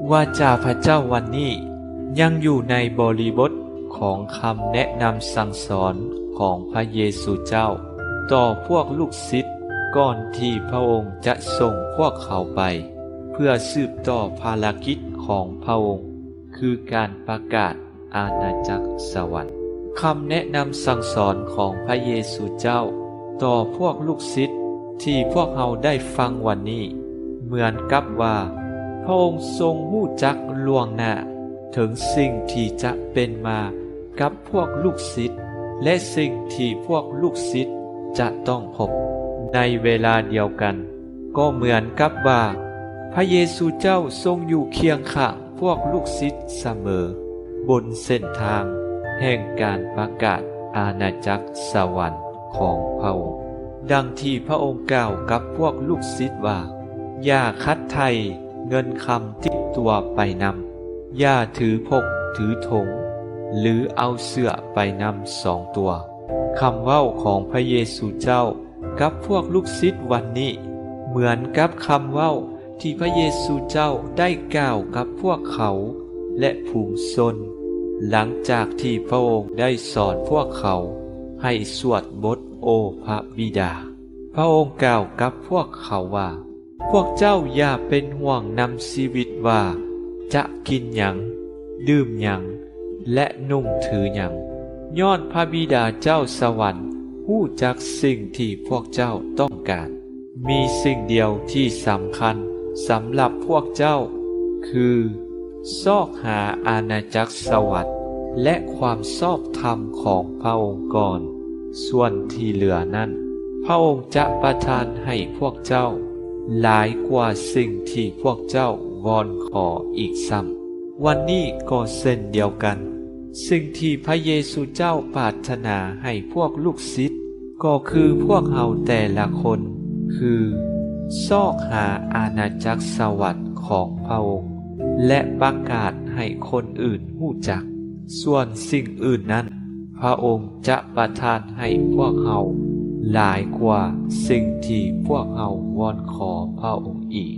วาจาพระเจ้าวันนี้ยังอยู่ในบริบทของคำแนะนำสั่งสอนของพระเยซูเจ้าต่อพวกลูกศิษย์ก่อนที่พระองค์จะส่งพวกเขาไปเพื่อสืบต่อภารกิจของพระองค์คือการประกาศอาณาจักรสวรรค์คำแนะนำสั่งสอนของพระเยซูเจ้าต่อพวกลูกศิษย์ที่พวกเราได้ฟังวันนี้เหมือนกับว่าพระองค์ทรงรู้จักล่วงหน้าถึงสิ่งที่จะเป็นมากับพวกลูกศิษย์และสิ่งที่พวกลูกศิษย์จะต้องพบในเวลาเดียวกันก็เหมือนกับว่าพระเยซูเจ้าทรงอยู่เคียงข้างพวกลูกศิษย์เสมอบนเส้นทางแห่งการประกาศอาณาจักรสวรรค์ของพระองค์ดังที่พระองค์กล่าวกับพวกลูกศิษย์ว่าอย่าคัดไถ่เงินคำติดตัวไปนำอย่าถือพกถือถงหรือเอาเสื้อไปนำ2 ตัวคำเว้าของพระเยซูเจ้ากับพวกลูกศิษย์วันนี้เหมือนกับคำเว้าที่พระเยซูเจ้าได้กล่าวกับพวกเขาและฝูงชนหลังจากที่พระองค์ได้สอนพวกเขาให้สวดบทโอพระบิดาพระองค์กล่าวกับพวกเขาว่าพวกเจ้าอย่าเป็นห่วงนำชีวิตว่าจะกินหยังดื่มหยังและนุ่งถือหยังย้อนพระบิดาเจ้าสวรรค์รู้จักสิ่งที่พวกเจ้าต้องการมีสิ่งเดียวที่สำคัญสำหรับพวกเจ้าคือซอกหาอาณาจักรสวรรค์และความชอบธรรมของพระองค์ก่อนส่วนที่เหลือนั้นพระองค์จะประทานให้พวกเจ้าหลายกว่าสิ่งที่พวกเจ้าวอนขออีกซ้ำวันนี้ก็เช่นเดียวกันสิ่งที่พระเยซูเจ้าปรารถนาให้พวกลูกศิษย์ก็คือพวกเราแต่ละคนคือซอกหาอาณาจักรสวรรค์ของพระองค์และประกาศให้คนอื่นรู้จักส่วนสิ่งอื่นนั้นพระองค์จะประทานให้พวกเราหลายกว่าสิ่งที่พวกเราวอนขอพระองค์อีก